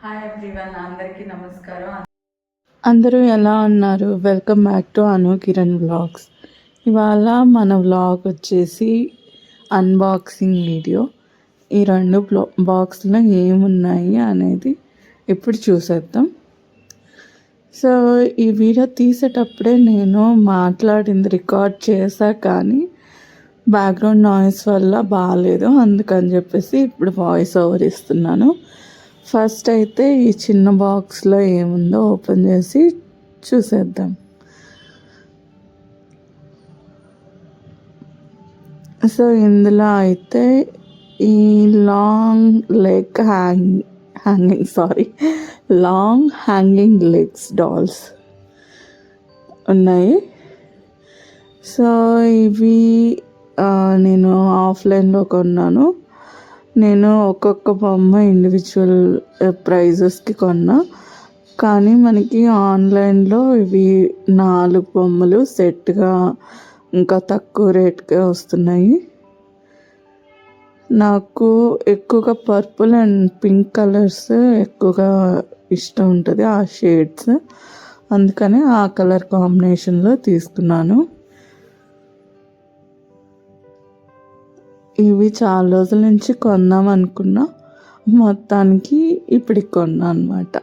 Hi everyone, అందరికీ నమస్కారం. అందరూ ఎలా ఉన్నారు? Welcome back to Anu Kiran vlogs. ఇవాళ మన వ్లాగ్ వచ్చేసి అన్బాక్సింగ్ వీడియో. ఈ రెండు బాక్స్లో ఏమున్నాయి అనేది ఇప్పుడు చూసేద్దాం. సో ఈ వీడియో తీసేటప్పుడే నేను మాట్లాడింది రికార్డ్ చేశా, కానీ బ్యాక్గ్రౌండ్ నాయిస్ వల్ల బాగాలేదు, అందుకని చెప్పేసి ఇప్పుడు వాయిస్ ఓవర్ ఇస్తున్నాను. ఫస్ట్ అయితే ఈ చిన్న బాక్స్లో ఏముందో ఓపెన్ చేసి చూసేద్దాం. సో ఇందులో అయితే ఈ లాంగ్ హ్యాంగింగ్ లెగ్స్ డాల్స్ ఉన్నాయి. సో ఇవి నేను ఆఫ్లైన్లో కొన్నాను. నేను ఒక్కొక్క బొమ్మ ఇండివిజువల్ ప్రైజెస్కి కొన్నా, కానీ మనకి ఆన్లైన్లో ఇవి 4 బొమ్మలు సెట్గా ఇంకా తక్కువ రేట్కే వస్తున్నాయి. నాకు ఎక్కువగా పర్పుల్ అండ్ పింక్ కలర్స్ ఎక్కువగా ఇష్టం ఉంటుంది, ఆ షేడ్స్, అందుకని ఆ కలర్ కాంబినేషన్లో తీసుకున్నాను. ఇవి చాలా రోజుల నుంచి కొందాం అనుకున్నా, మొత్తానికి ఇప్పటికి కొన్నా అనమాట.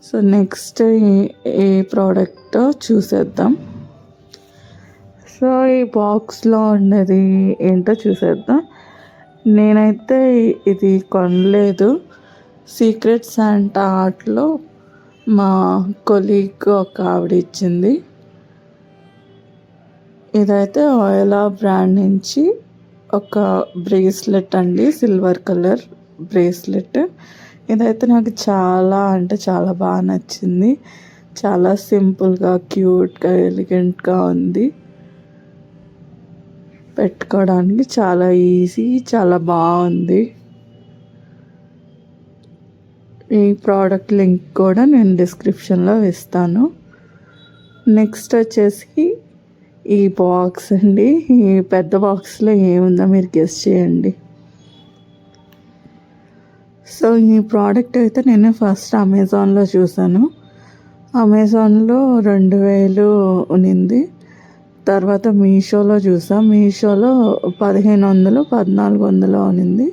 సో నెక్స్ట్ ఏ ప్రోడక్ట్ చూసేద్దాం. సో ఈ బాక్స్లో ఉన్నది ఏంటో చూసేద్దాం. నేనైతే ఇది కొనలేదు. సీక్రెట్ శాంటా ఆర్ట్లో మా కొలీగ్ ఒక ఆవిడ ఇచ్చింది. ఇదైతే ఆయిలా బ్రాండ్ నుంచి ఒక బ్రేస్లెట్ అండి, సిల్వర్ కలర్ బ్రేస్లెట్. ఇదైతే నాకు చాలా అంటే చాలా బాగా నచ్చింది. చాలా సింపుల్గా, క్యూట్గా, ఎలిగెంట్గా ఉంది. పెట్టుకోవడానికి చాలా ఈజీ, చాలా బాగుంది. ఈ ప్రోడక్ట్ లింక్ కూడా నేను డిస్క్రిప్షన్లో ఇస్తాను. నెక్స్ట్ వచ్చేసి ఈ బాక్స్ అండి. ఈ పెద్ద బాక్స్లో ఏముందో మీరు గెస్ చేయండి. సో ఈ ప్రోడక్ట్ అయితే నేను ఫస్ట్ అమెజాన్లో చూసాను. అమెజాన్లో 2000 ఉన్నింది. తర్వాత మీషోలో చూసాను. మీషోలో 1500, 1400 ఉన్నింది.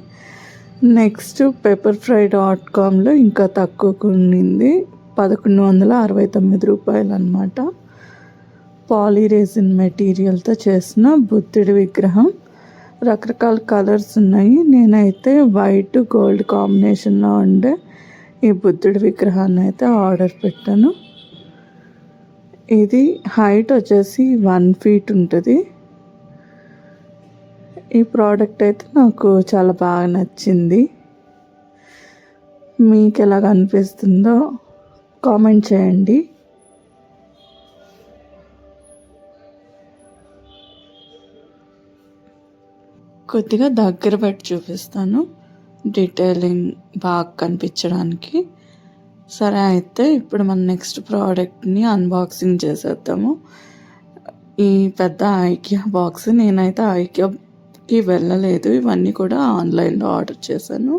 నెక్స్ట్ pepperfry.comలో ఇంకా తక్కువకు ఉన్నింది, 1169 రూపాయలు అన్నమాట. పాలీరేజిన్ మెటీరియల్తో చేసిన బుద్ధుడి విగ్రహం. రకరకాల కలర్స్ ఉన్నాయి. నేనైతే వైట్ గోల్డ్ కాంబినేషన్లో ఉండే ఈ బుద్ధుడి విగ్రహాన్ని అయితే ఆర్డర్ పెట్టాను. ఇది హైట్ వచ్చేసి 1 feet ఉంటుంది. ఈ ప్రోడక్ట్ అయితే నాకు చాలా బాగా నచ్చింది. మీకు ఎలాగ అనిపిస్తుందో కామెంట్ చేయండి. కొద్దిగా దగ్గర పెట్టి చూపిస్తాను, డీటెయిలింగ్ బాగా కనిపించడానికి. సరే, అయితే ఇప్పుడు మన నెక్స్ట్ ప్రోడక్ట్ని అన్బాక్సింగ్ చేసేద్దాము. ఈ పెద్ద ఐకియా బాక్స్. నేనైతే ఐకియాకి వెళ్ళలేదు, ఇవన్నీ కూడా ఆన్లైన్లో ఆర్డర్ చేశాను.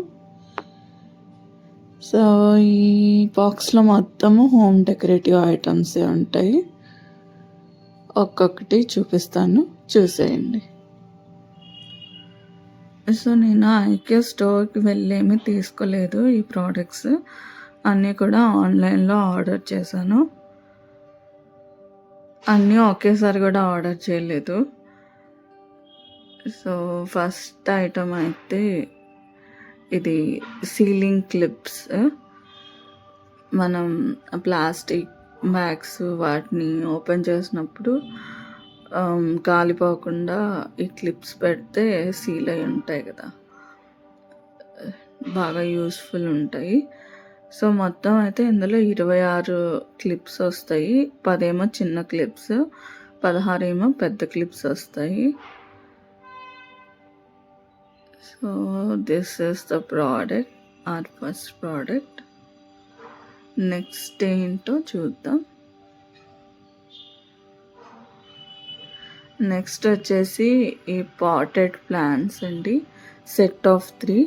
సో ఈ బాక్స్లో మొత్తము హోమ్ డెకరేటివ్ ఐటమ్సే ఉంటాయి. ఒక్కొక్కటి చూపిస్తాను, చూసేయండి. సో నేను ఐకియా స్టోర్కి వెళ్ళేమి తీసుకోలేదు. ఈ ప్రోడక్ట్స్ అన్నీ కూడా ఆన్లైన్లో ఆర్డర్ చేశాను. అన్నీ ఒకేసారి కూడా ఆర్డర్ చేయలేదు. సో ఫస్ట్ ఐటమ్ అయితే ఇది సీలింగ్ క్లిప్స్. మనం ప్లాస్టిక్ బ్యాగ్స్ వాటిని ఓపెన్ చేసినప్పుడు కాలిపోకుండా ఈ క్లిప్స్ పెడితే సీల్ అయి ఉంటాయి కదా, బాగా యూస్ఫుల్ ఉంటాయి. సో మొత్తం అయితే ఇందులో 26 క్లిప్స్ వస్తాయి. 10 చిన్న క్లిప్స్, 16 పెద్ద క్లిప్స్ వస్తాయి. So this is the product, our first product. Next ఏంటో చూద్దాం. నెక్స్ట్ వచ్చేసి ఈ పాటెడ్ ప్లాంట్స్ అండి, సెట్ ఆఫ్ 3.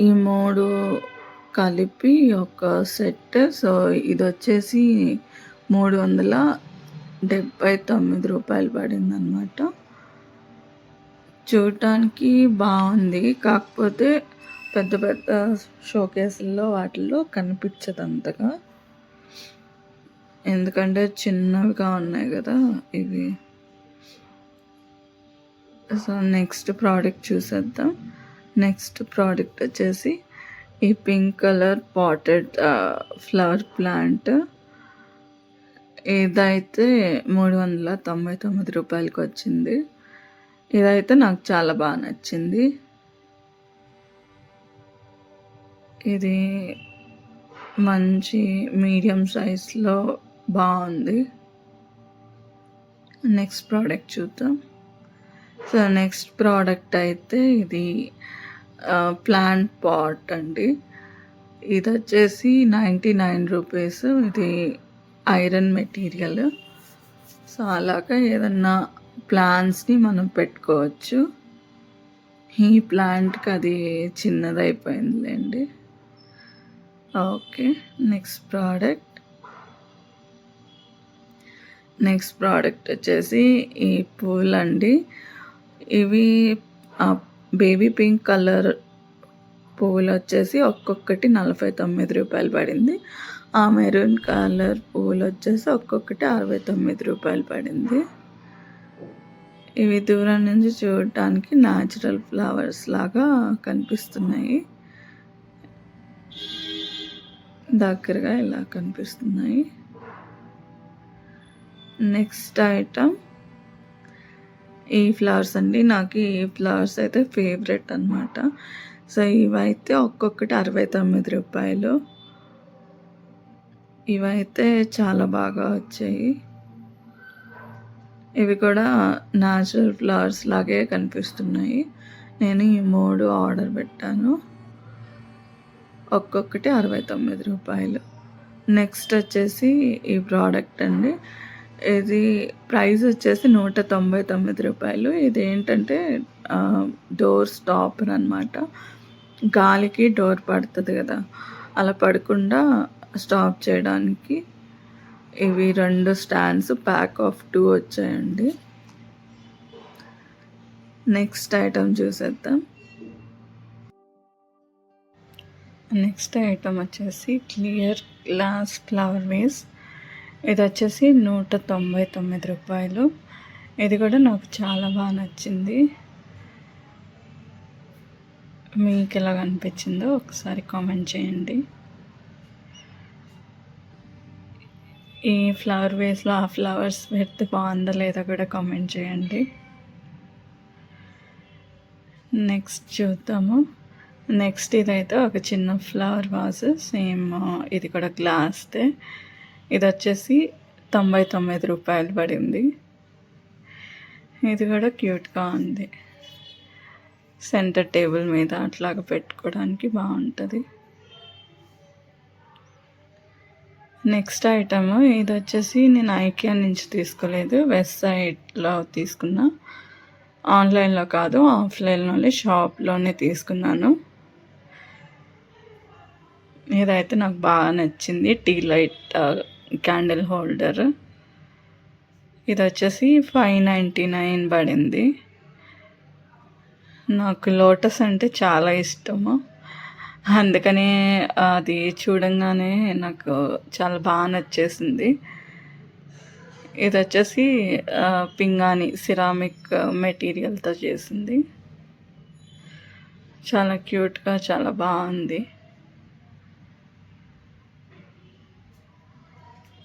ఈ 3 కలిపి ఒక సెట్. సో ఇది వచ్చేసి 379 రూపాయలు పడిందనమాట. చూడటానికి బాగుంది, కాకపోతే పెద్ద పెద్ద షోకేసుల్లో వాటిల్లో కనిపించదు అంతగా, ఎందుకంటే చిన్నవిగా ఉన్నాయి కదా ఇవి. సో నెక్స్ట్ ప్రోడక్ట్ చూసేద్దాం. నెక్స్ట్ ప్రోడక్ట్ వచ్చేసి ఈ pink colour potted flower plant. ఇదైతే 399 రూపాయలకి వచ్చింది. ఇదైతే నాకు చాలా బాగా నచ్చింది. ఇది మంచి మీడియం సైజ్లో బాగుంది. నెక్స్ట్ ప్రోడక్ట్ చూద్దాం. సో నెక్స్ట్ ప్రోడక్ట్ అయితే ఇది ప్లాంట్ పాట్ అండి. ఇది వచ్చేసి 99 రూపీస్. ఇది ఐరన్ మెటీరియల్. సో అలాగా ఏదన్నా ప్లాంట్స్ని మనం పెట్టుకోవచ్చు. ఈ ప్లాంట్కి అది చిన్నదైపోయిందిలేండి. ఓకే, నెక్స్ట్ ప్రోడక్ట్ వచ్చేసి ఈ పూలండి. ఇవి బేబీ పింక్ కలర్ పువ్వులు వచ్చేసి ఒక్కొక్కటి 49 రూపాయలు పడింది. ఆ మెరూన్ కలర్ పువ్వులు వచ్చేసి ఒక్కొక్కటి 69 రూపాయలు పడింది. ఇవి దూరం నుంచి చూడటానికి న్యాచురల్ ఫ్లవర్స్ లాగా కనిపిస్తున్నాయి, దగ్గరగా ఇలా కనిపిస్తున్నాయి. నెక్స్ట్ ఐటమ్ ఈ ఫ్లవర్స్ అండి. నాకు ఈ ఫ్లవర్స్ అయితే ఫేవరెట్ అనమాట. సో ఇవైతే ఒక్కొక్కటి 69 రూపాయలు. ఇవైతే చాలా బాగా వచ్చాయి. ఇవి కూడా న్యాచురల్ ఫ్లవర్స్ లాగే కనిపిస్తున్నాయి. నేను ఈ 3 ఆర్డర్ పెట్టాను, ఒక్కొక్కటి 69 రూపాయలు. నెక్స్ట్ వచ్చేసి ఈ ప్రోడక్ట్ అండి. ఇది ప్రైస్ వచ్చేసి 199 రూపాయలు. ఇది ఏంటంటే డోర్ స్టాపర్ అనమాట. గాలికి డోర్ పడుతుంది కదా, అలా పడకుండా స్టాప్ చేయడానికి ఇవి 2 స్టాండ్స్ ప్యాక్ ఆఫ్ 2 వచ్చాయండి. నెక్స్ట్ ఐటమ్ చూసేద్దాం. నెక్స్ట్ ఐటమ్ వచ్చేసి క్లియర్ గ్లాస్ ఫ్లవర్ వేస్. ఇది వచ్చేసి 199 రూపాయలు. ఇది కూడా నాకు చాలా బాగా నచ్చింది. మీకు ఎలా అనిపించిందో ఒకసారి కామెంట్ చేయండి. ఈ ఫ్లవర్ వేస్లో ఆ ఫ్లవర్స్ పెడితే బాగుందా లేదా కూడా కామెంట్ చేయండి. నెక్స్ట్ చూద్దాము. నెక్స్ట్ ఇదైతే ఒక చిన్న ఫ్లవర్ వాజ్, సేమ్ ఇది కూడా గ్లాస్దే. ఇది వచ్చేసి 99 రూపాయలు పడింది. ఇది కూడా క్యూట్గా ఉంది, సెంటర్ టేబుల్ మీద అట్లాగా పెట్టుకోవడానికి బాగుంటుంది. నెక్స్ట్ ఐటమ్ ఇది వచ్చేసి నేను ఐకియా నుంచి తీసుకోలేదు, వెస్ట్ సైడ్లో తీసుకున్నా. ఆన్లైన్లో కాదు, ఆఫ్లైన్లోనే షాప్లోనే తీసుకున్నాను. ఇదైతే నాకు బాగా నచ్చింది. Tea light candle holder. ఇది వచ్చేసి 599 పడింది. నాకు లోటస్ అంటే చాలా ఇష్టము, అందుకనే అది చూడంగానే నాకు చాలా బాగా నచ్చేసింది. ఇది వచ్చేసి పింగాణి సిరామిక్ మెటీరియల్తో చేసింది. చాలా క్యూట్గా చాలా బాగుంది.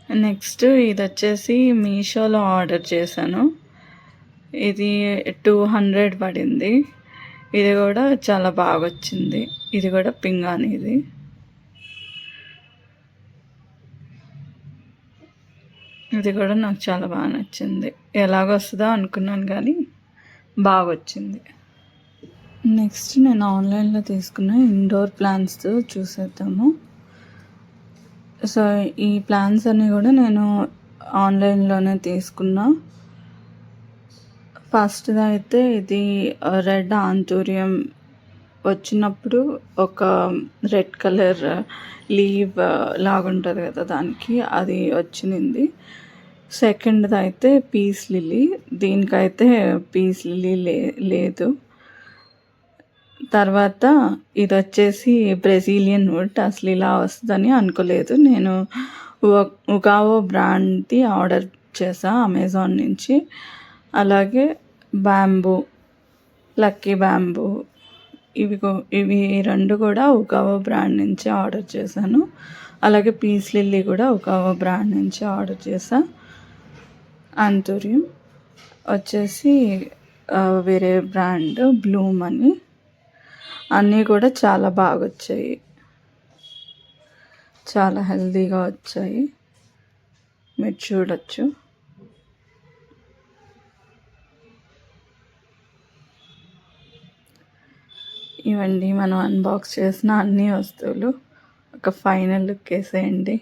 నెక్స్ట్ ఇది వచ్చేసి మీషోలో ఆర్డర్ చేశాను. ఇది 200 పడింది. ఇది కూడా చాలా బాగా వచ్చింది. ఇది కూడా పింగాణిది. ఇది కూడా నాకు చాలా బాగా నచ్చింది. ఎలాగొస్తుందో అనుకున్నాను కానీ బాగా వచ్చింది. నెక్స్ట్ నేను ఆన్లైన్లో తీసుకున్న ఇండోర్ ప్లాంట్స్ చూసేద్దాము. సో ఈ ప్లాంట్స్ అన్నీ కూడా నేను ఆన్లైన్లోనే తీసుకున్నా. ఫస్ట్ది అయితే ఇది రెడ్ ఆంతూరియం వచ్చినప్పుడు ఒక రెడ్ కలర్ లీవ్ లాగుంటుంది కదా, దానికి అది వచ్చింది. సెకండ్ది అయితే పీస్ లిల్లీ, దీనికైతే పీస్ లిల్లీ లేదు. తర్వాత ఇది వచ్చేసి బ్రెజిలియన్ వుడ్. అసలు ఇలా వస్తుందని అనుకోలేదు. నేను ఉగావో బ్రాండ్ది ఆర్డర్ చేసా అమెజాన్ నుంచి. అలాగే బ్యాంబూ, లక్కీ బ్యాంబూ, ఇవి రెండు కూడా ఉగావో బ్రాండ్ నుంచి ఆర్డర్ చేశాను. అలాగే పీస్ లిల్లీ కూడా ఉగావో బ్రాండ్ నుంచి ఆర్డర్ చేసా. ఆంథూరియం వచ్చేసి వేరే బ్రాండ్ బ్లూమ్ అని. అన్నీ కూడా చాలా బాగా వచ్చాయి, చాలా హెల్తీగా వచ్చాయి. మీరు చూడొచ్చు. ఇవండి మనం అన్బాక్స్ చేసిన అన్ని వస్తువులు. ఒక ఫైనల్ లుక్ వేసేయండి.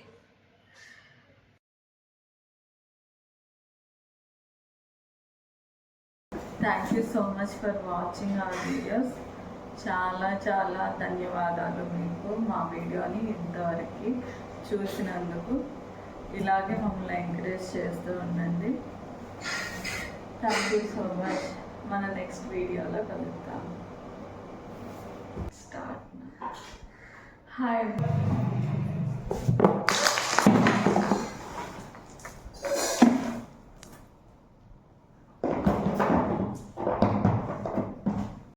Thank you so much for watching our videos. చాలా చాలా ధన్యవాదాలు మీకు మా వీడియోని ఇంతవరకు చూసినందుకు. ఇలాగే మమ్మల్ని ఎంకరేజ్ చేస్తూ ఉండండి. Thank you so much. మన నెక్స్ట్ వీడియోలో కలుద్దాం. స్టార్ట్. హాయ్.